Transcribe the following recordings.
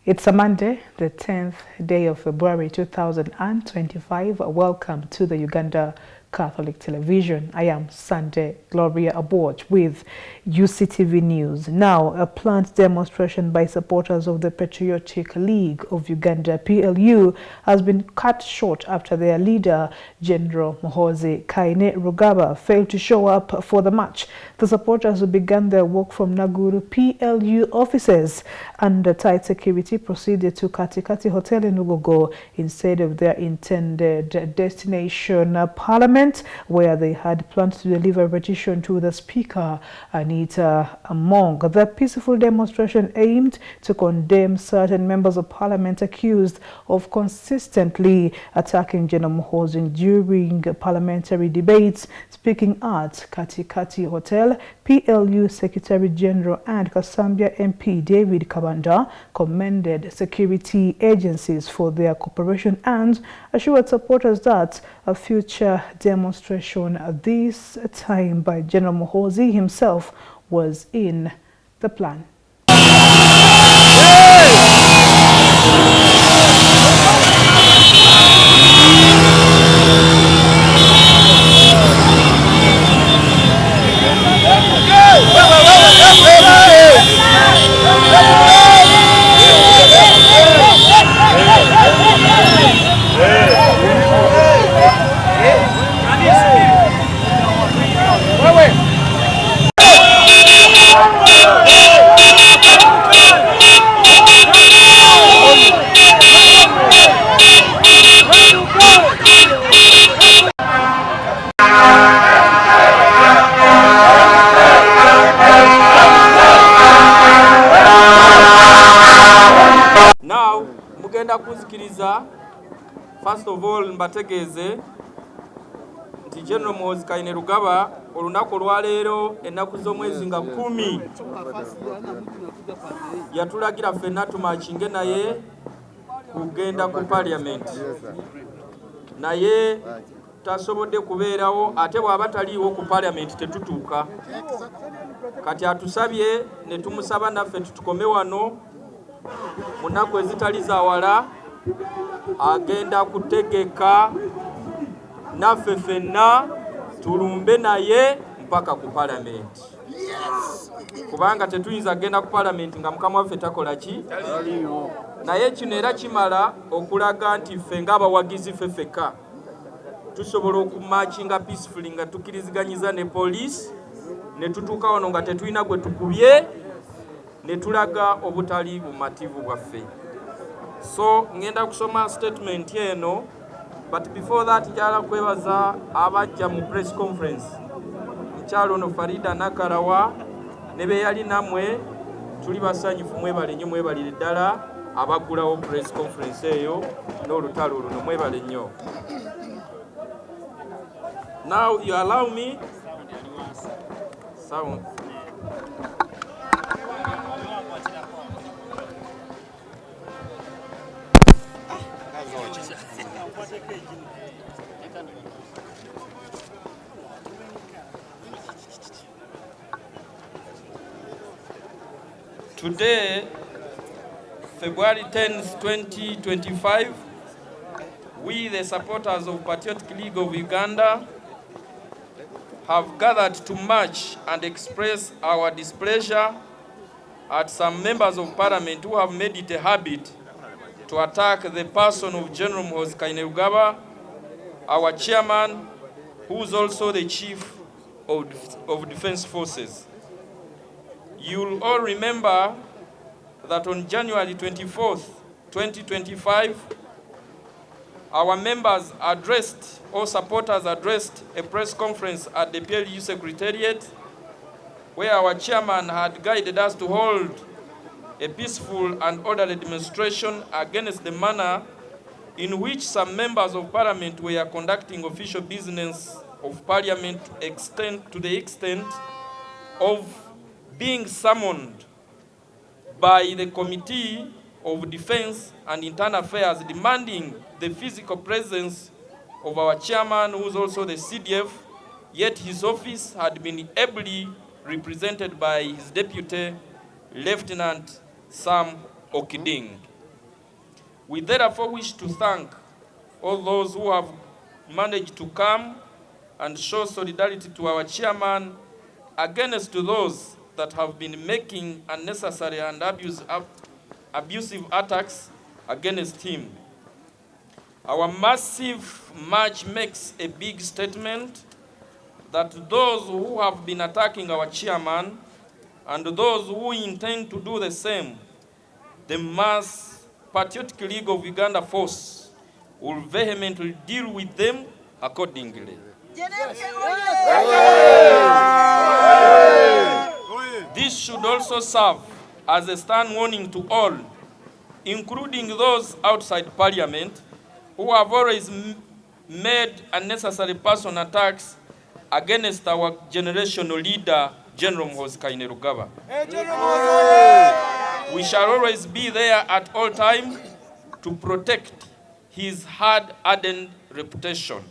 It's a Monday, the 10th day of February 2025. Welcome to the Uganda Catholic Television. I am Sunday Gloria Abort with Uctv News. Now, a planned demonstration by supporters of the Patriotic League of Uganda (PLU) has been cut short after their leader, General Muhoozi Kainerugaba, failed to show up for the march. The supporters who began their walk from Naguru PLU offices under tight security proceeded to Katikati Hotel in Ugogo instead of their intended destination, Parliament, where they had planned to deliver a petition to the Speaker, Anita Among. The peaceful demonstration aimed to condemn certain members of Parliament accused of consistently attacking General Muhoozi during parliamentary debates. Speaking at Katikati Hotel, PLU Secretary General and Kasambia MP David Kabanda commended security agencies for their cooperation and assured supporters that a future demonstration this time by General Muhoozi himself was in the plan. Now, mugenda kuzikiriza, first of all, mbategeze nti General Muhoozi Kainerugaba olunaku olwaleero ennaku z'omwezi nga 10 yatulagira ffenna tumakinge naye kugenda ku Parliament. Naye tasobodde kubeerawo, ate bw'aba taliiwo ku Parliament tetutuuka. Kati atusabye ne tumusaba naffe tutukome wano mu nnaku ezitali za wala, agenda kutegeka naffe ffenna tulumbe naye mpaka ku Parliament. Kubanga tetuyinza genda ku Parliament nga mukama waffe takola ki? Naye kino era kimala okulaga nti ffe ng'abawagizi ffeka tusobola okumakinga peacefully nga tukiriziganyiza ne police, ne tutuuka wano nga tetulina gwe tukubye, ne tulaga obutali bumativu bwaffe. So ngenda kusoma statement eno, but before that njala kwebaza abajja mu press conference. Mukyalo ono Farida Nakarawa ne be yali namwe, tuli basanyufu, mwebale nnyo, mwebalire ddala abaggulawo press conference eyo n'olutalo luno, mwebale nnyo. Now you allow me sound. Today, February 10th, 2025, we, the supporters of Patriotic League of Uganda, have gathered to march and express our displeasure at some members of Parliament who have made it a habit to attack the person of General Muhoozi Kainerugaba, our chairman, who is also the chief of Defense Forces. You'll all remember that on January 24th, 2025, our members addressed, or supporters addressed, a press conference at the PLU Secretariat, where our chairman had guided us to hold a peaceful and orderly demonstration against the manner in which some members of Parliament were conducting official business of Parliament to the extent of being summoned by the Committee of Defense and Internal Affairs, demanding the physical presence of our chairman, who is also the CDF, yet his office had been ably represented by his deputy, Lieutenant Sam Okiding. We therefore wish to thank all those who have managed to come and show solidarity to our chairman against those that have been making unnecessary and abusive attacks against him. Our massive march makes a big statement that those who have been attacking our chairman and those who intend to do the same, the Mass Patriotic League of Uganda force will vehemently deal with them accordingly. This should also serve as a stern warning to all, including those outside Parliament, who have always made unnecessary personal attacks against our generational leader, General Muhoozi Kainerugaba. We shall always be there at all times to protect his hard-earned reputation.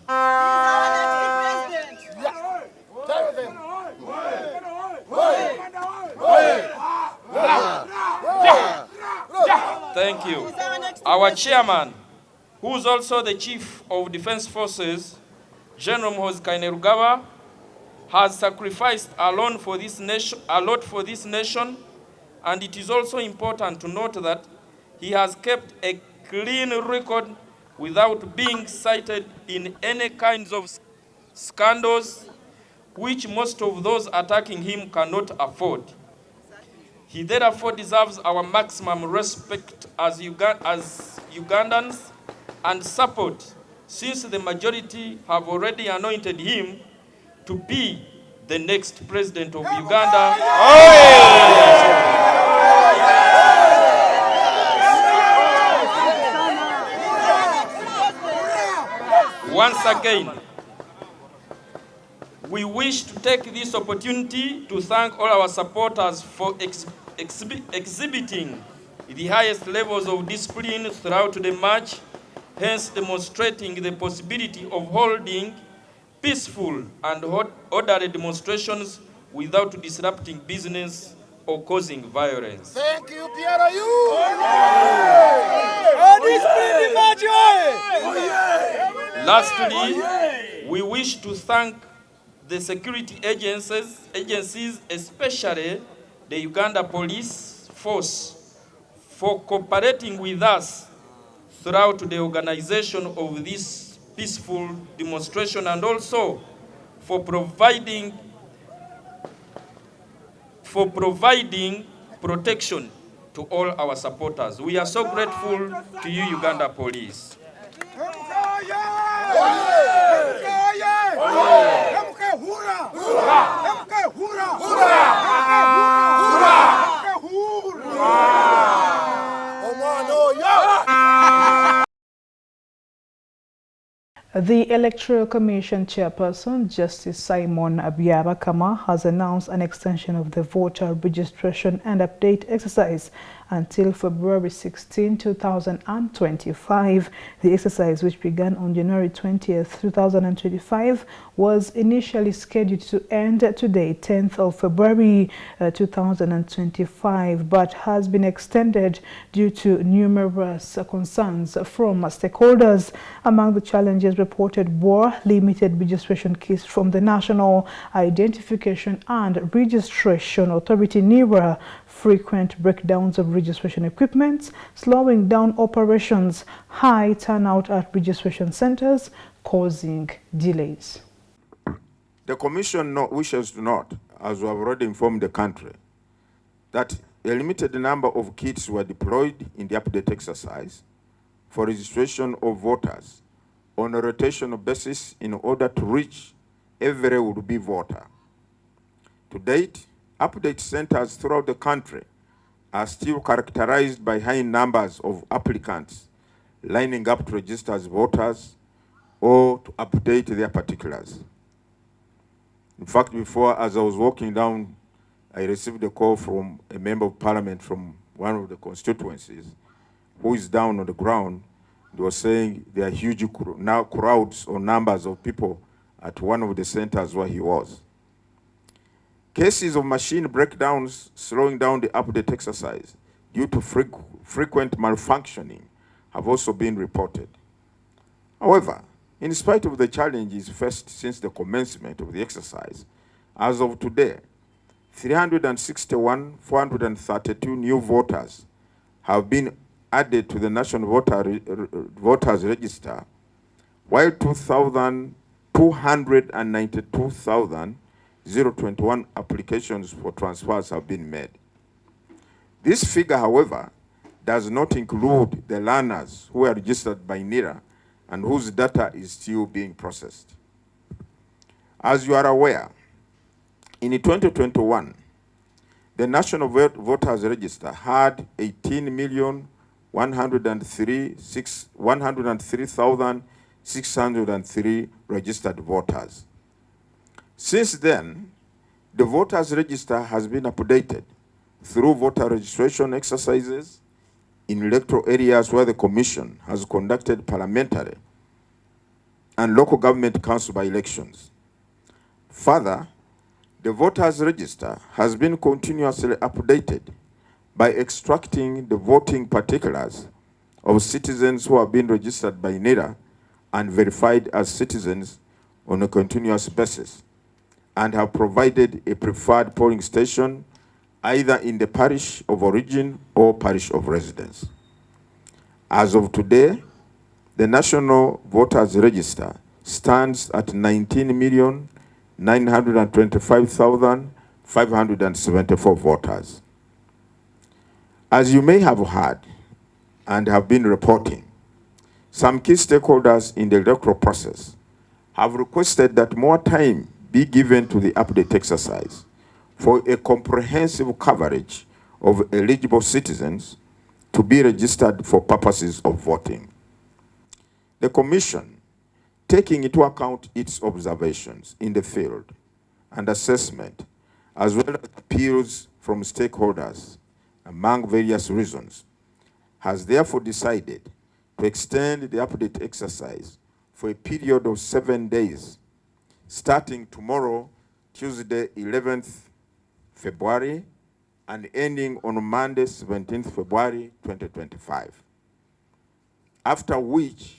Thank you. Our chairman, who is also the Chief of Defense Forces, General Muhoozi Kainerugaba, has sacrificed a lot for this nation, and it is also important to note that he has kept a clean record without being cited in any kinds of scandals, which most of those attacking him cannot afford. He therefore deserves our maximum respect as Ugandans and support, since the majority have already anointed him to be the next president of Uganda. Once again, we wish to take this opportunity to thank all our supporters for exhibiting the highest levels of discipline throughout the march, hence demonstrating the possibility of holding peaceful and orderly demonstrations without disrupting business or causing violence. Thank you, PRU! Lastly, we wish to thank the security agencies, especially the Uganda Police Force, for cooperating with us throughout the organization of this peaceful demonstration, and also for providing protection to all our supporters. We are so grateful to you, Uganda Police. The Electoral Commission Chairperson, Justice Simon Abiyarakama, has announced an extension of the voter registration and update exercise until February 16, 2025. The exercise, which began on January 20th, 2025, was initially scheduled to end today, 10th of February 2025, but has been extended due to numerous concerns from stakeholders. Among the challenges reported were limited registration keys from the National Identification and Registration Authority, NIRA, frequent breakdowns of registration equipment, slowing down operations, high turnout at registration centers, causing delays. The Commission wishes to note, as we have already informed the country, that a limited number of kits were deployed in the update exercise for registration of voters on a rotational basis in order to reach every would-be voter. To date, update centers throughout the country are still characterized by high numbers of applicants lining up to register as voters or to update their particulars. In fact, before, as I was walking down, I received a call from a member of parliament from one of the constituencies who is down on the ground. They were saying there are huge crowds or numbers of people at one of the centers where he was. Cases of machine breakdowns slowing down the update exercise due to frequent malfunctioning have also been reported. However, in spite of the challenges faced since the commencement of the exercise, as of today, 361,432 new voters have been added to the National Voters Register, while 292,021 applications for transfers have been made. This figure, however, does not include the learners who are registered by NIRA and whose data is still being processed. As you are aware, in 2021, the National Voters Register had 18,103,603 registered voters. Since then, the Voters Register has been updated through voter registration exercises in electoral areas where the Commission has conducted parliamentary and local government council by-elections. Further, the Voters Register has been continuously updated by extracting the voting particulars of citizens who have been registered by NIRA and verified as citizens on a continuous basis, and have provided a preferred polling station either in the parish of origin or parish of residence. As of today, the National Voters Register stands at 19,925,574 voters. As you may have heard and have been reporting, some key stakeholders in the electoral process have requested that more time be given to the update exercise for a comprehensive coverage of eligible citizens to be registered for purposes of voting. The Commission, taking into account its observations in the field and assessment, as well as appeals from stakeholders, among various reasons, has therefore decided to extend the update exercise for a period of 7 days, starting tomorrow, Tuesday, 11th February, and ending on Monday, 17th February, 2025. After which,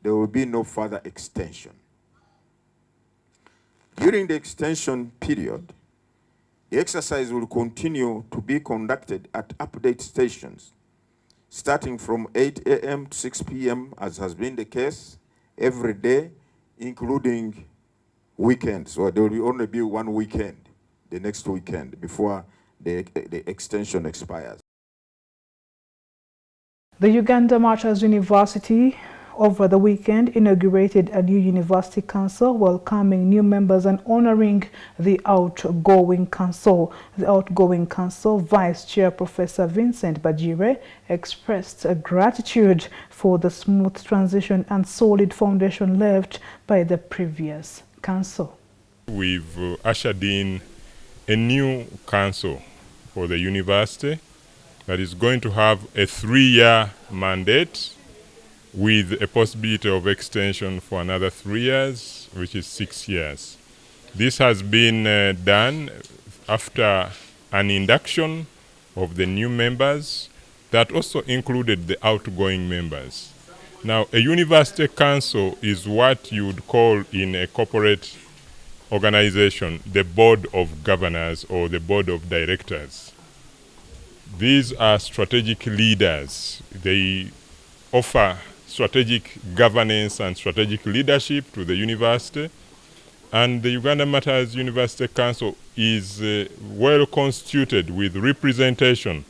there will be no further extension. During the extension period, the exercise will continue to be conducted at update stations, starting from 8 a.m. to 6 p.m., as has been the case, every day, including weekends. So there will only be one weekend, the next weekend, before the extension expires. The Uganda Martyrs University over the weekend inaugurated a new university council, welcoming new members and honoring the outgoing council. The outgoing council Vice Chair Professor Vincent Bajire expressed gratitude for the smooth transition and solid foundation left by the previous council. We've ushered in a new council for the university that is going to have a 3-year mandate with a possibility of extension for another 3 years, which is 6 years. This has been done after an induction of the new members that also included the outgoing members. Now, a university council is what you would call in a corporate organization the board of governors or the board of directors. These are strategic leaders. They offer strategic governance and strategic leadership to the university. And the Uganda Martyrs University Council is well constituted with representation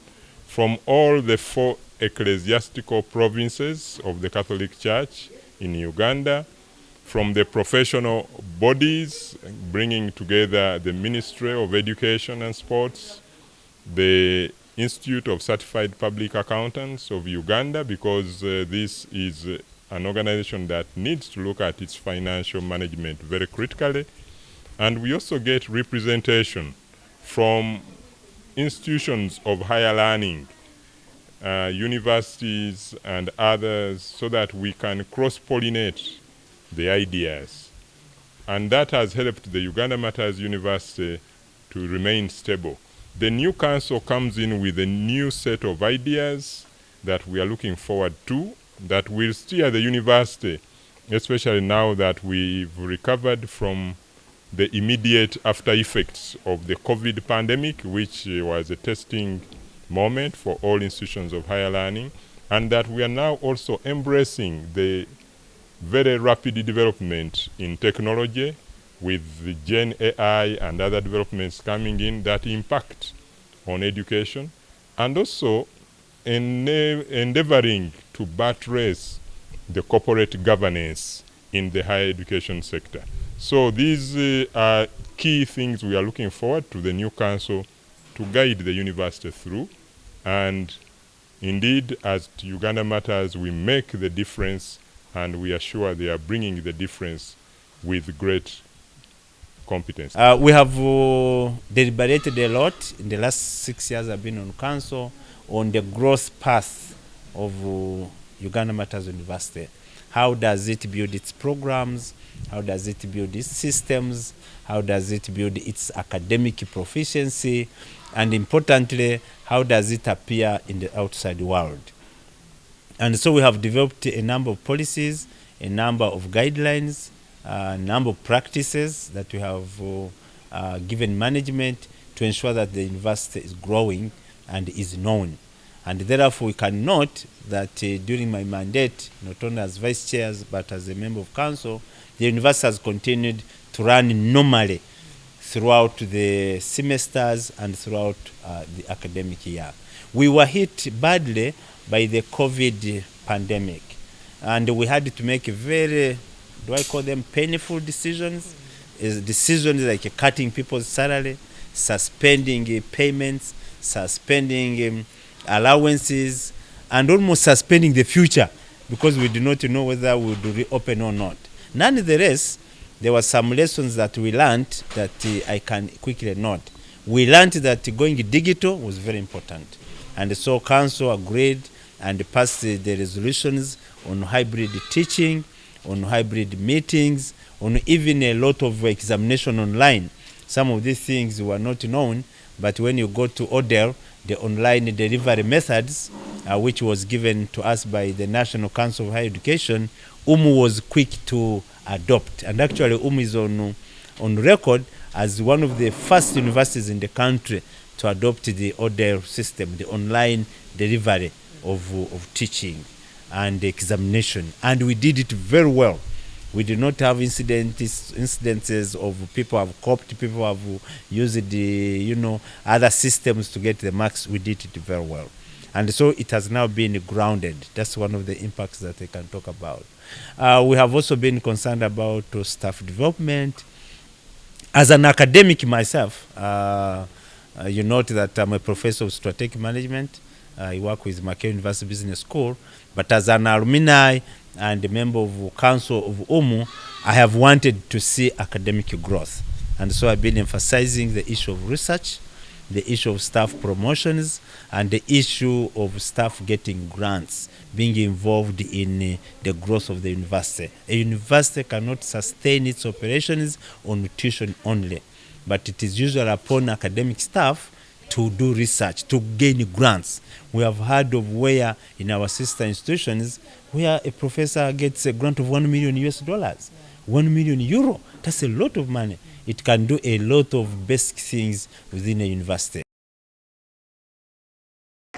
from all the 4 ecclesiastical provinces of the Catholic Church in Uganda, from the professional bodies, bringing together the Ministry of Education and Sports, the Institute of Certified Public Accountants of Uganda, because this is an organization that needs to look at its financial management very critically. And we also get representation from institutions of higher learning, universities and others, so that we can cross-pollinate the ideas. And that has helped the Uganda Martyrs University to remain stable. The new council comes in with a new set of ideas that we are looking forward to, that will steer the university, especially now that we've recovered from the immediate after effects of the COVID pandemic, which was a testing moment for all institutions of higher learning, and that we are now also embracing the very rapid development in technology with the Gen AI and other developments coming in that impact on education, and also endeavoring to buttress the corporate governance in the higher education sector. So these are key things we are looking forward to the new council to guide the university through. And indeed, as Uganda Matters, we make the difference, and we are sure they are bringing the difference with great competence. We have deliberated a lot in the last 6 years I've been on council on the growth path of Uganda Matters University. How does it build its programs? How does it build its systems? How does it build its academic proficiency? And importantly, how does it appear in the outside world? And so we have developed a number of policies, a number of guidelines, a number of practices that we have given management to ensure that the university is growing and is known. And therefore we can note that during my mandate, not only as vice chairs but as a member of council, the university has continued to run normally throughout the semesters and throughout the academic year. We were hit badly by the COVID pandemic, and we had to make very, do I call them painful decisions? Decisions like cutting people's salary, suspending payments, suspending allowances, and almost suspending the future because we do not know whether we will reopen or not. Nonetheless, there were some lessons that we learned that I can quickly note. We learned that going digital was very important, and so council agreed and passed the resolutions on hybrid teaching, on hybrid meetings, on even a lot of examination online. Some of these things were not known, but when you go to ODEL, the online delivery methods, which was given to us by the National Council of Higher Education, was quick to adopt. And actually, is on record as one of the first universities in the country to adopt the ODEL system, the online delivery of teaching and examination. And we did it very well. We did not have incidences of people have copied, people have used the, other systems to get the marks. We did it very well. And so it has now been grounded. That's one of the impacts that I can talk about. We have also been concerned about staff development. As an academic myself, you note that I'm a professor of strategic management. I work with Mackay University Business School. But as an alumni and a member of Council of I have wanted to see academic growth. And so I've been emphasizing the issue of research, the issue of staff promotions, and the issue of staff getting grants, being involved in the growth of the university. A university cannot sustain its operations on tuition only, but it is usually upon academic staff to do research, to gain grants. We have heard of where in our sister institutions where a professor gets a grant of $1 million US, 1 million euro. That's a lot of money. It can do a lot of basic things within a university.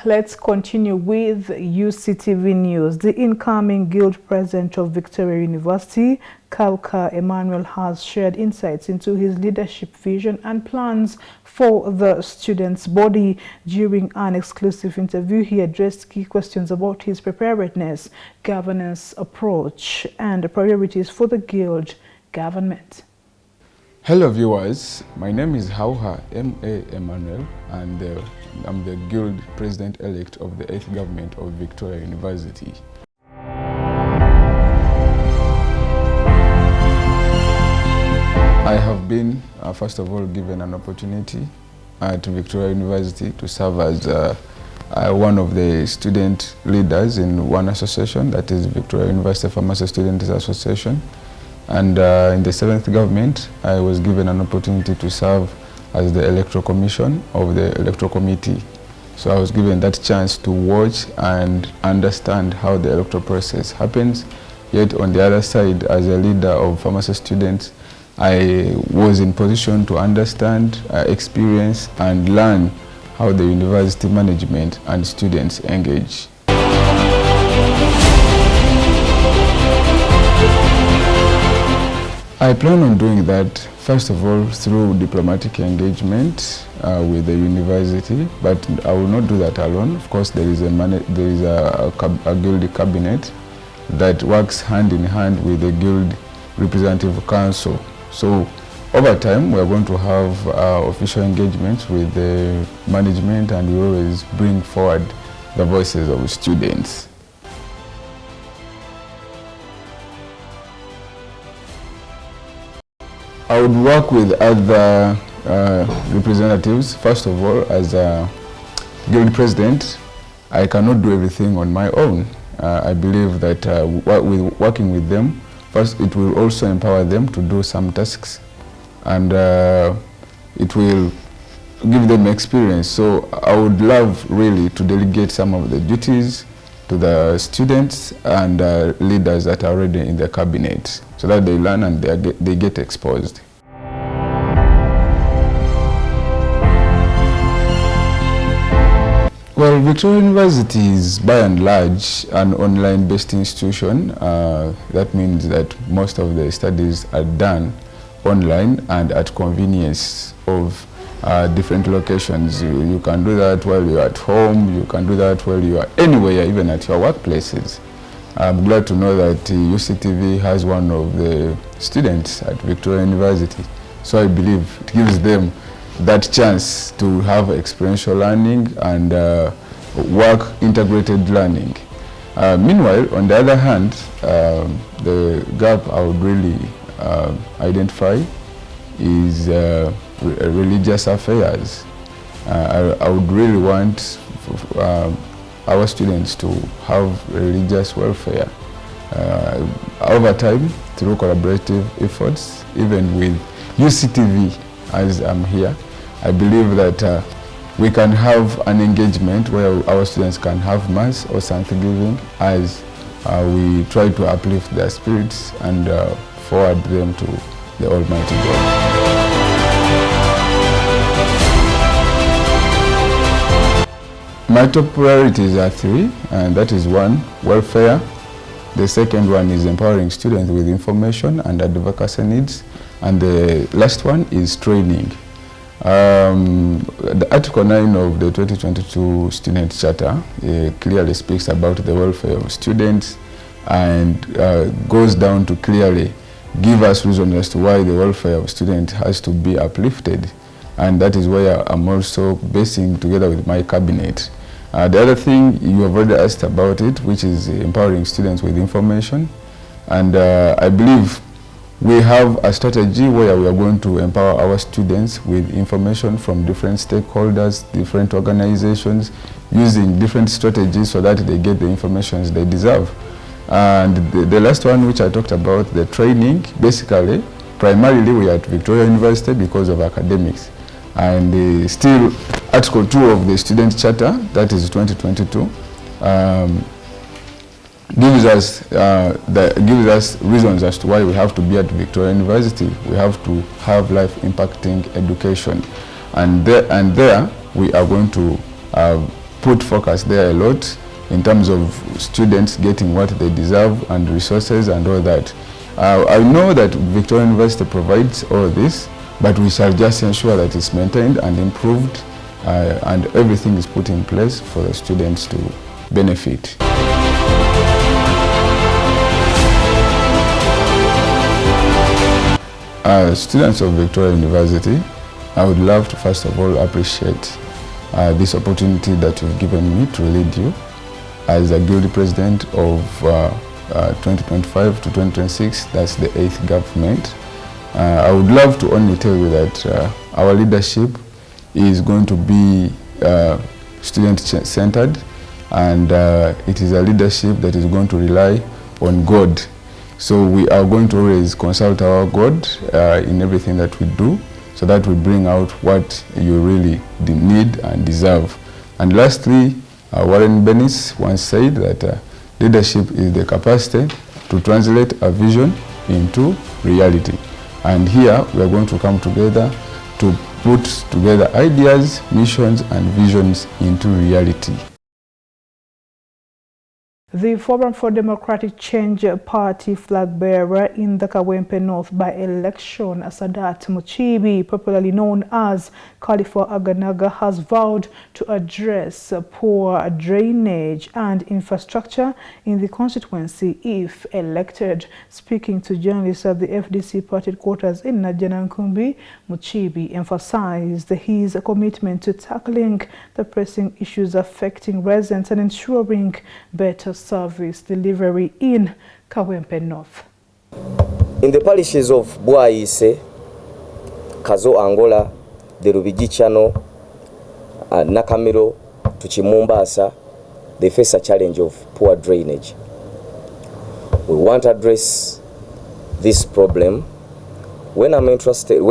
Let's continue with UCTV News. The incoming Guild President of Victoria University, Kauka Emmanuel, has shared insights into his leadership vision and plans for the students' body. During an exclusive interview, he addressed key questions about his preparedness, governance approach, and priorities for the Guild government. Hello viewers, my name is Hauha M.A. Emmanuel, and I'm the Guild President-elect of the 8th Government of Victoria University. I have been, first of all, given an opportunity at Victoria University to serve as one of the student leaders in one association, that is Victoria University Pharmacy Students Association. And in the 7th government, I was given an opportunity to serve as the electoral commission of the electoral committee. So I was given that chance to watch and understand how the electoral process happens. Yet on the other side, as a leader of pharmacy students, I was in position to understand, experience and learn how the university management and students engage. I plan on doing that, first of all, through diplomatic engagement with the university, but I will not do that alone. Of course, there is a guild cabinet that works hand in hand with the guild representative council. So over time, we are going to have official engagements with the management, and we always bring forward the voices of students. I would work with other representatives. First of all, as a guild president, I cannot do everything on my own. I believe that working with them, first it will also empower them to do some tasks, and it will give them experience. So I would love really to delegate some of the duties to the students and leaders that are already in the cabinet, so that they learn and they get exposed. Well, Victoria University is by and large an online-based institution. That means that most of the studies are done online and at convenience of different locations. You can do that while you're at home, you can do that while you are anywhere, even at your workplaces. I'm glad to know that Uctv has one of the students at Victoria University. So I believe it gives them that chance to have experiential learning and work integrated learning. Meanwhile, on the other hand, the gap I would really identify is religious affairs. I would really want our students to have religious welfare. Over time, through collaborative efforts, even with Uctv, as I'm here, I believe that we can have an engagement where our students can have Mass or Thanksgiving as we try to uplift their spirits and forward them to the Almighty God. My top priorities are three, and that is one, welfare. The second one is empowering students with information and advocacy needs. And the last one is training. The Article 9 of the 2022 Student Charter clearly speaks about the welfare of students and goes down to clearly give us reasons as to why the welfare of students has to be uplifted. And that is where I'm also basing together with my cabinet. The other thing, you have already asked about it, which is empowering students with information. And I believe we have a strategy where we are going to empower our students with information from different stakeholders, different organizations, using different strategies so that they get the information they deserve. And the last one, which I talked about, the training, basically, primarily we are at Victoria University because of academics. And still, Article 2 of the Student Charter, that is 2022, gives us reasons as to why we have to be at Victoria University. We have to have life-impacting education. And there we are going to put focus there a lot in terms of students getting what they deserve and resources and all that. I know that Victoria University provides all this, but we shall just ensure that it's maintained and improved and everything is put in place for the students to benefit. Students of Victoria University, I would love to first of all appreciate this opportunity that you've given me to lead you as a guild president of 2025 to 2026, that's the 8th government. I would love to only tell you that our leadership is going to be student-centered, and it is a leadership that is going to rely on God. So we are going to always consult our God in everything that we do, so that we bring out what you really need and deserve. And lastly, Warren Bennis once said that leadership is the capacity to translate a vision into reality. And here we are going to come together to put together ideas, missions, and visions into reality. The Forum for Democratic Change Party flag bearer in the Kawempe North by-election, Sadat Muchibi, popularly known as Khalifa Aganaga, has vowed to address poor drainage and infrastructure in the constituency if elected. Speaking to journalists at the FDC party quarters in Najjanankumbi, Muchibi emphasized his commitment to tackling the pressing issues affecting residents and ensuring better service delivery in Kawempe North. In the parishes of Bwaise, Kazo Angola, the Rubiji Channel, Nakamiro to Chimumbasa, they face a challenge of poor drainage. We want to address this problem. When I'm interested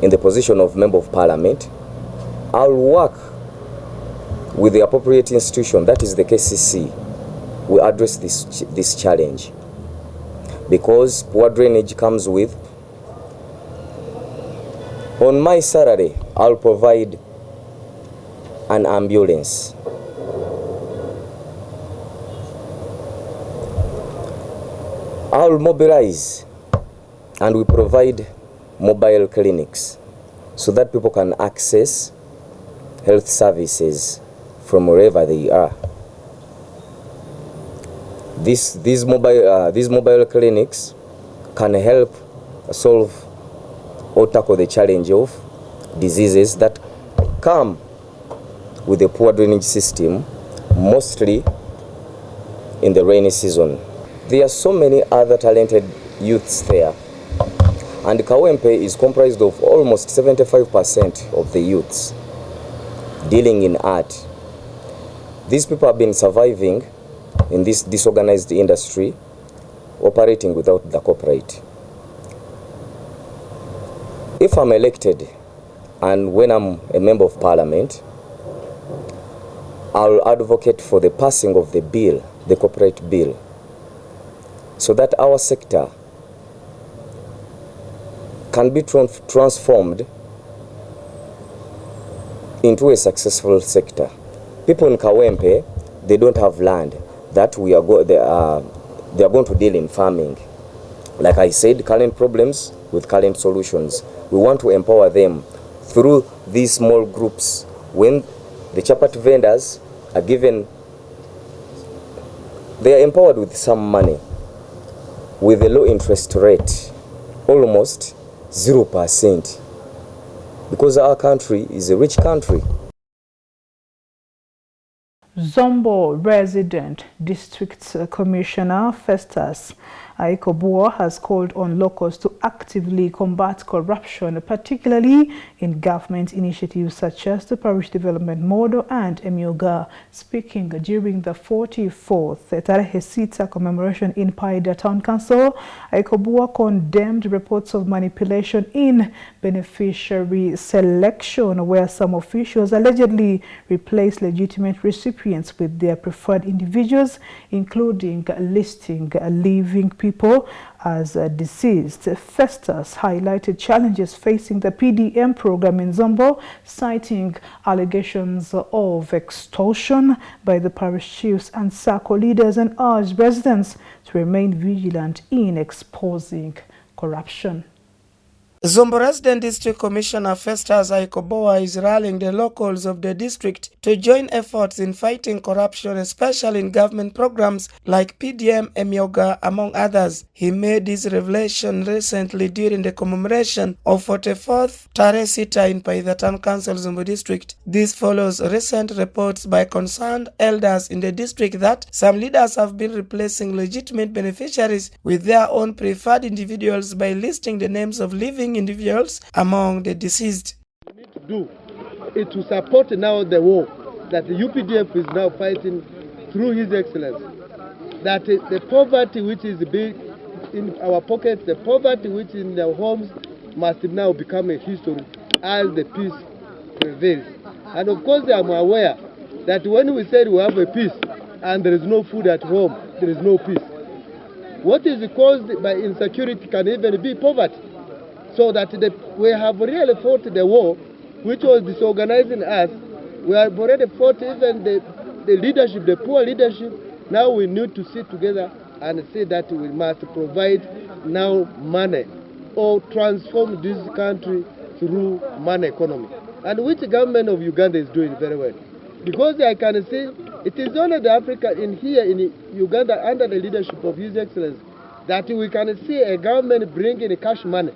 in the position of Member of Parliament, I'll work with the appropriate institution, that is the KCC, we address this challenge. Because poor drainage comes with, on my salary, I'll provide an ambulance. I'll mobilize and we provide mobile clinics so that people can access health services from wherever they are. These mobile clinics can help solve or tackle the challenge of diseases that come with the poor drainage system, mostly in the rainy season. There are so many other talented youths there, and Kawempe is comprised of almost 75% of the youths dealing in art. These people have been surviving in this disorganized industry, operating without the corporate. If I'm elected and when I'm a member of parliament, I'll advocate for the passing of the bill, the corporate bill, so that our sector can be transformed into a successful sector. People in Kawempe, they don't have land that they are going to deal in farming. Like I said, current problems with current solutions. We want to empower them through these small groups. When the chapati vendors are given, they are empowered with some money, with a low interest rate, almost 0%, because our country is a rich country. Zombo resident District Commissioner Festus Aikobua has called on locals to actively combat corruption, particularly in government initiatives such as the Parish Development Model and Emyoga. Speaking during the 44th Tarehe Sita commemoration in Paida Town Council, Aikobua condemned reports of manipulation in beneficiary selection, where some officials allegedly replaced legitimate recipients with their preferred individuals, including listing living people as deceased. Festus highlighted challenges facing the PDM program in Zombo, citing allegations of extortion by the parish chiefs and SACCO leaders, and urged residents to remain vigilant in exposing corruption. Zombo Resident District Commissioner Festus Aikobua is rallying the locals of the district to join efforts in fighting corruption, especially in government programs like PDM, Emyoga, among others. He made this revelation recently during the commemoration of 44th Tarehe Sita in Paida Town Council, Zombo District. This follows recent reports by concerned elders in the district that some leaders have been replacing legitimate beneficiaries with their own preferred individuals by listing the names of living individuals among the deceased. We need to do is to support now the war that the UPDF is now fighting through His Excellency. That the poverty which is big in our pockets, the poverty which is in our homes, must now become a history as the peace prevails. And of course, I am aware that when we said we have a peace and there is no food at home, there is no peace. What is caused by insecurity can even be poverty. So that we have really fought the war, which was disorganizing us. We have already fought even the leadership, the poor leadership. Now we need to sit together and say that we must provide now money or transform this country through money economy. And which government of Uganda is doing very well. Because I can see it is only the Africa in Uganda under the leadership of His Excellency that we can see a government bringing cash money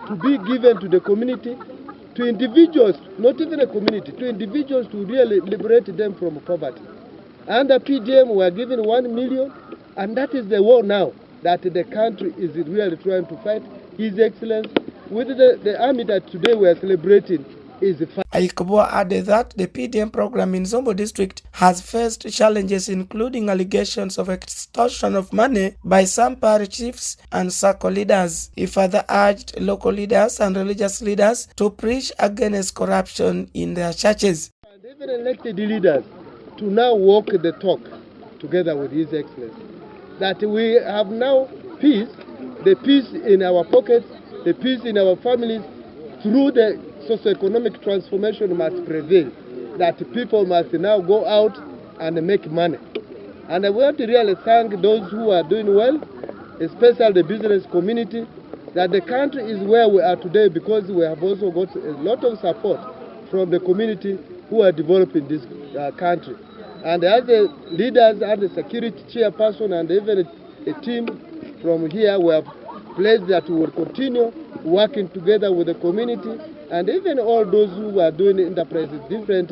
to be given to the community, to individuals, not even a community, to individuals to really liberate them from poverty. Under PDM we are given 1 million, and that is the war now that the country is really trying to fight. His Excellency, with the army that today we are celebrating, is fighting. Aikoboa added that the PDM program in Zombo district has faced challenges including allegations of extortion of money by some parish chiefs and circle leaders. He further urged local leaders and religious leaders to preach against corruption in their churches. And even elected leaders to now walk the talk together with His Excellency. That we have now peace, the peace in our pockets, the peace in our families, through the socio-economic transformation must prevail, that people must now go out and make money. And I want to really thank those who are doing well, especially the business community, that the country is where we are today because we have also got a lot of support from the community who are developing this country. And as the leaders and the security chairperson and even a team from here, we have pledged that we will continue working together with the community and even all those who are doing enterprises, different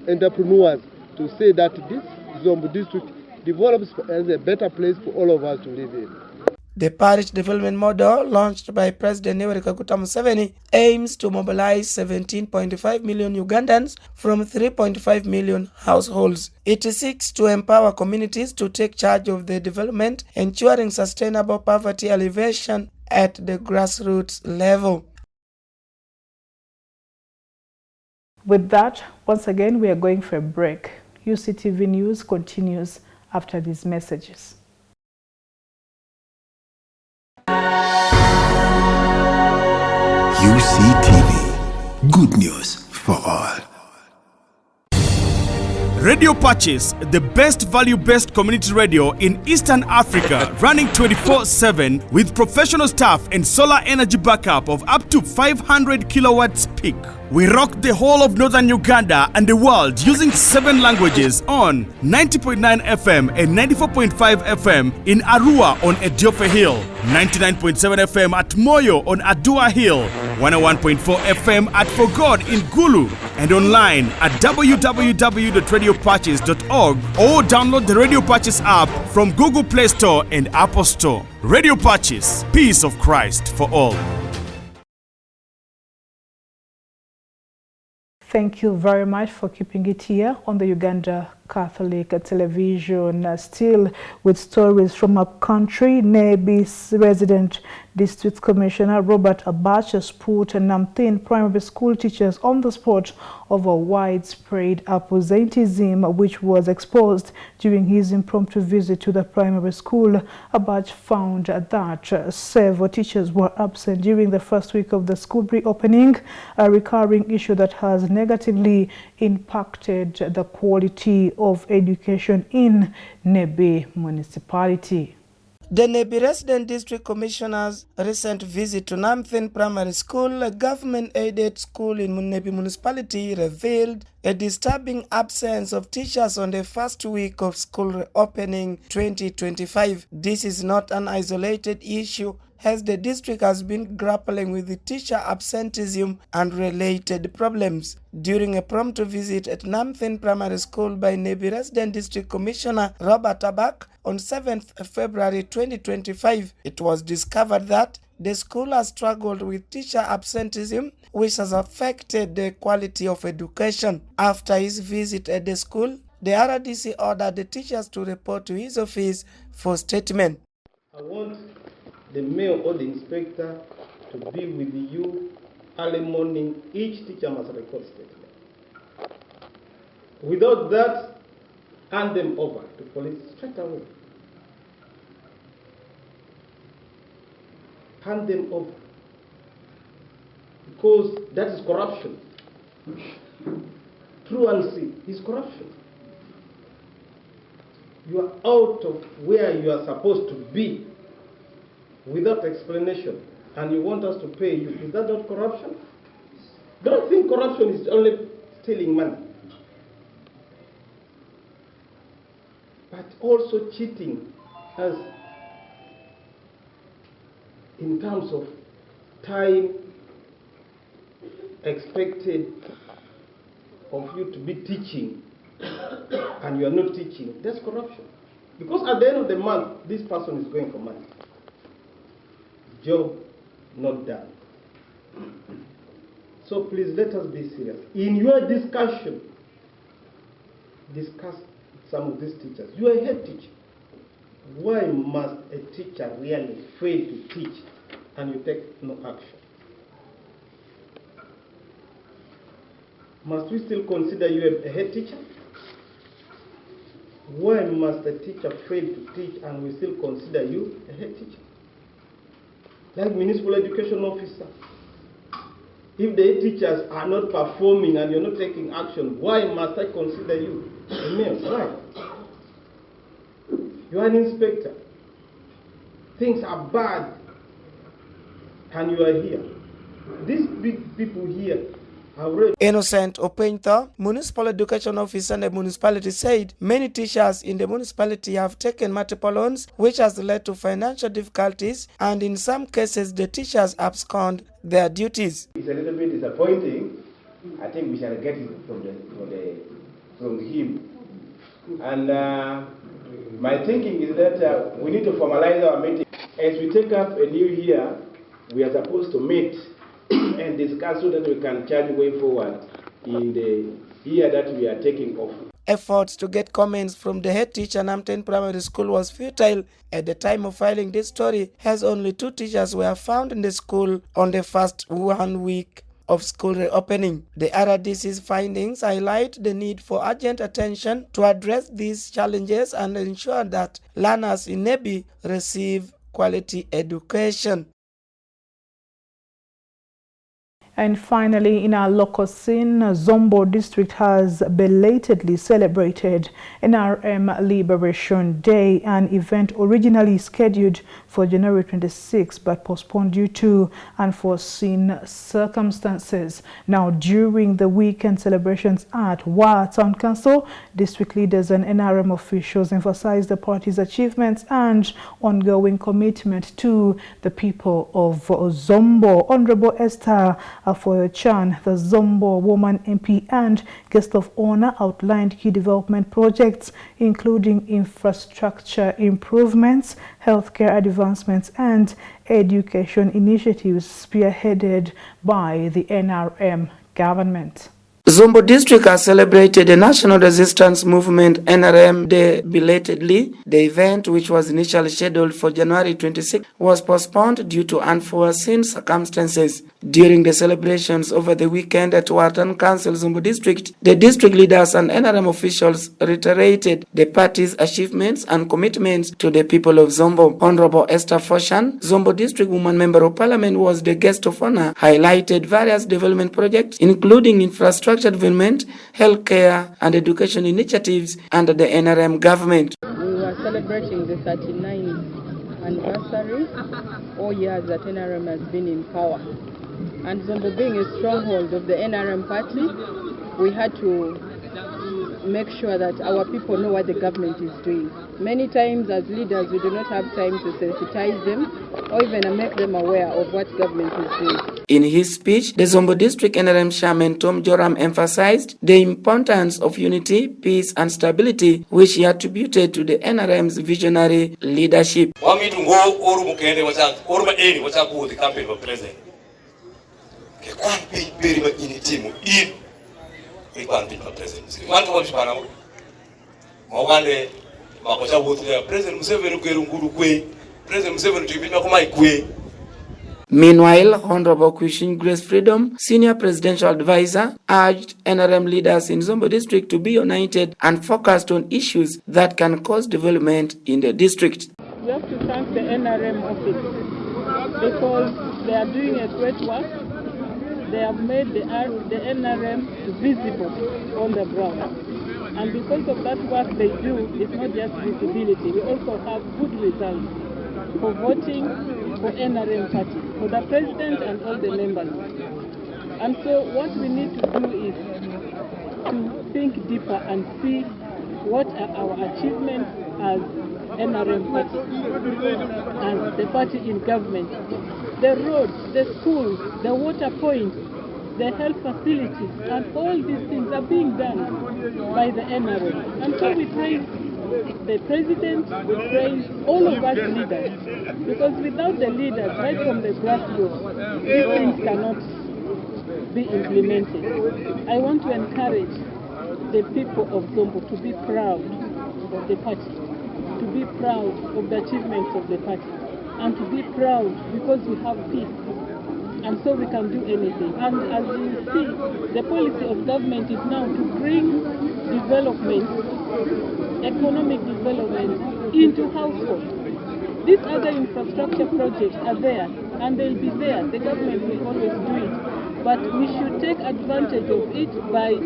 entrepreneurs, to say that this Zombo district develops as a better place for all of us to live in. The parish development model launched by President Yoweri Kaguta Museveni aims to mobilize 17.5 million Ugandans from 3.5 million households. It seeks to empower communities to take charge of their development, ensuring sustainable poverty alleviation at the grassroots level. With that, once again, we are going for a break. UCTV News continues after these messages. UCTV, good news for all. Radio Purchase, the best value-based community radio in Eastern Africa, running 24/7 with professional staff and solar energy backup of up to 500 kilowatts peak. We rock the whole of northern Uganda and the world using 7 languages on 90.9 FM and 94.5 FM in Arua on Ediofe Hill, 99.7 FM at Moyo on Adua Hill, 101.4 FM at Fogod in Gulu, and online at www.radiopurchase.org or download the Radio Purchase app from Google Play Store and Apple Store. Radio Purchase, peace of Christ for all. Thank you very much for keeping it here on the Uganda Catholic Television. Still with stories from up country, Nebi's resident District Commissioner Robert Abacha put Namthin primary school teachers on the spot over widespread absenteeism which was exposed during his impromptu visit to the primary school. Abacha found that several teachers were absent during the first week of the school reopening, a recurring issue that has negatively impacted the quality of education in Nebi municipality. The Nebi Resident District Commissioner's recent visit to Namthin Primary School, a government-aided school in Nebi municipality, revealed a disturbing absence of teachers on the first week of school reopening 2025. This is not an isolated issue, as the district has been grappling with the teacher absenteeism and related problems. During a prompt visit at Namthin Primary School by Nebi Resident District Commissioner Robert Abak on 7th February 2025, it was discovered that the school has struggled with teacher absenteeism, which has affected the quality of education. After his visit at the school, the RDC ordered the teachers to report to his office for statement. I want the mayor or the inspector to be with you early morning. Each teacher must record statement. Without that, hand them over to police straight away. Hand them over. Because that is corruption. Truancy is corruption. You are out of where you are supposed to be without explanation, and you want us to pay you. Is that not corruption? Don't think corruption is only stealing money, but also cheating us in terms of time expected of you to be teaching and you are not teaching. That's corruption. Because at the end of the month, this person is going for money. Job not done. So please let us be serious. In your discussion, discuss some of these teachers. You are a head teacher. Why must a teacher really fail to teach and you take no action? Must we still consider you a head teacher? Why must a teacher fail to teach and we still consider you a head teacher? Like municipal education officer. If the head teachers are not performing and you're not taking action, why must I consider you a mayor? Why? You are an inspector. Things are bad and you are here. These big people here have read. Innocent Opentha, municipal education officer in the municipality, said many teachers in the municipality have taken multiple loans, which has led to financial difficulties, and in some cases the teachers abscond their duties. It's a little bit disappointing. I think we shall get it from him. And my thinking is that we need to formalize our meeting. As we take up a new year, we are supposed to meet and discuss so that we can charge way forward in the year that we are taking off. Efforts to get comments from the head teacher Namten Primary School was futile. At the time of filing this story, as only 2 teachers were found in the school on the first 1 week of school reopening. The RDC's findings highlight the need for urgent attention to address these challenges and ensure that learners in Nebi receive quality education. And finally, in our local scene, Zombo district has belatedly celebrated NRM Liberation Day, an event originally scheduled for January 26 but postponed due to unforeseen circumstances. Now, during the weekend celebrations at Wa Town Council, district leaders and NRM officials emphasized the party's achievements and ongoing commitment to the people of Zombo. Honorable Esther Afoyo-Chan, the Zombo woman MP and guest of honor, outlined key development projects including infrastructure improvements, healthcare advancements and education initiatives spearheaded by the NRM government. Zombo district has celebrated the National Resistance Movement NRM Day belatedly. The event, which was initially scheduled for January 26, was postponed due to unforeseen circumstances. During the celebrations over the weekend at Wharton Council, Zombo district, the district leaders and NRM officials reiterated the party's achievements and commitments to the people of Zombo. Honorable Esther Foshan, Zombo district woman member of parliament, was the guest of honor, highlighted various development projects including infrastructure development, healthcare and education initiatives under the NRM government. We were celebrating the 39th anniversary, 4 years that NRM has been in power. And Zombo being a stronghold of the NRM party, we had to make sure that our people know what the government is doing. Many times as leaders, we do not have time to sensitize them or even make them aware of what government is doing. In his speech, the Zombo District NRM Chairman Tom Joram emphasized the importance of unity, peace and stability, which he attributed to the NRM's visionary leadership. Meanwhile, Honorable Christine Grace Freedom, Senior Presidential Advisor, urged NRM leaders in Zombo District to be united and focused on issues that can cause development in the district. We have to thank the NRM office because they are doing a great work. They have made the NRM visible on the ground. And because of that work they do, it's not just visibility. We also have good results for voting for NRM party, for the president and all the members. And so what we need to do is to think deeper and see what are our achievements as NRM party, as the party in government. The roads, the schools, the water points, the health facilities, and all these things are being done by the NRM. And so we praise the president, we praise all of us leaders, because without the leaders, right from the grassroots, these things cannot be implemented. I want to encourage the people of Zombo to be proud of the party, to be proud of the achievements of the party, and to be proud because we have peace, and so we can do anything. And as you see, the policy of government is now to bring development, economic development into households. These other infrastructure projects are there, and they'll be there. The government will always do it. But we should take advantage of it by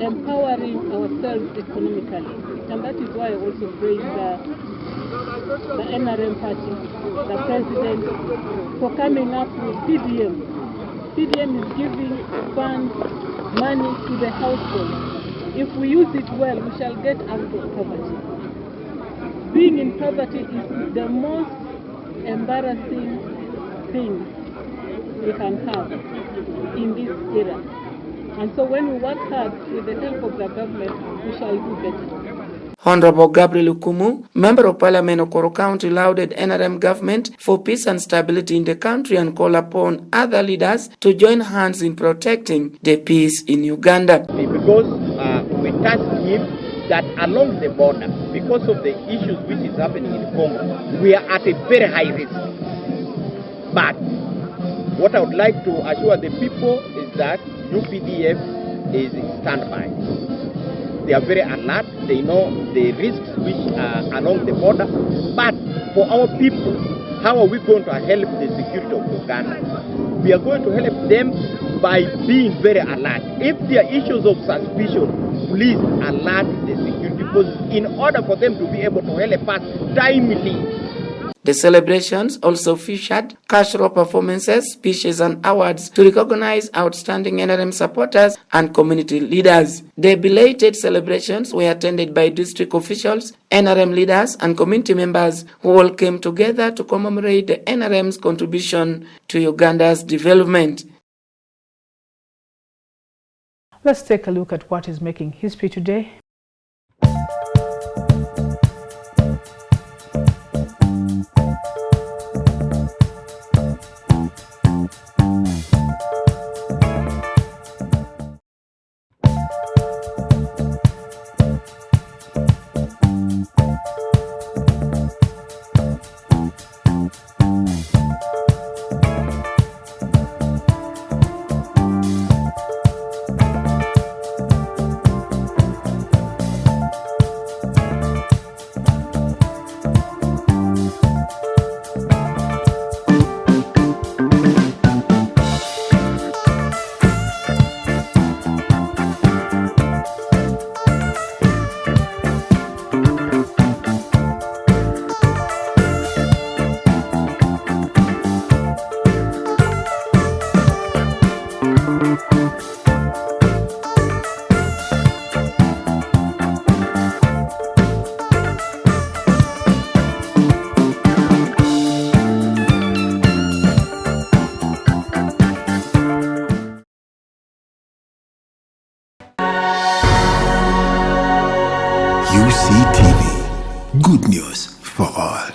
empowering ourselves economically. And that is why I also praise the NRM party, the president, for coming up with PDM. PDM is giving funds, money to the household. If we use it well, we shall get out of poverty. Being in poverty is the most embarrassing thing we can have in this era. And so when we work hard with the help of the government, we shall do better. Honorable Gabriel Ukumu, Member of Parliament of Koro County, lauded NRM government for peace and stability in the country and called upon other leaders to join hands in protecting the peace in Uganda. Because we tasked him that along the border, because of the issues which is happening in Congo, we are at a very high risk. But what I would like to assure the people is that UPDF is standby. They are very alert. They know the risks which are along the border. But for our people, how are we going to help the security of Uganda? We are going to help them by being very alert. If there are issues of suspicion, please alert the security forces in order for them to be able to help us timely. The celebrations also featured cultural performances, speeches, and awards to recognize outstanding NRM supporters and community leaders. The belated celebrations were attended by district officials, NRM leaders, and community members who all came together to commemorate the NRM's contribution to Uganda's development. Let's take a look at what is making history today. Uctv, good news for all.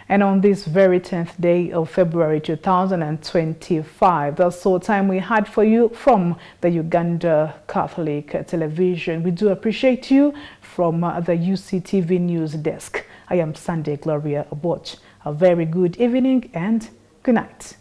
And on this very 10th day of February 2025, that's all time we had for you from the Uganda Catholic Television. We do appreciate you from the Uctv News Desk. I am Sunday Gloria Aboch. A very good evening and Good night.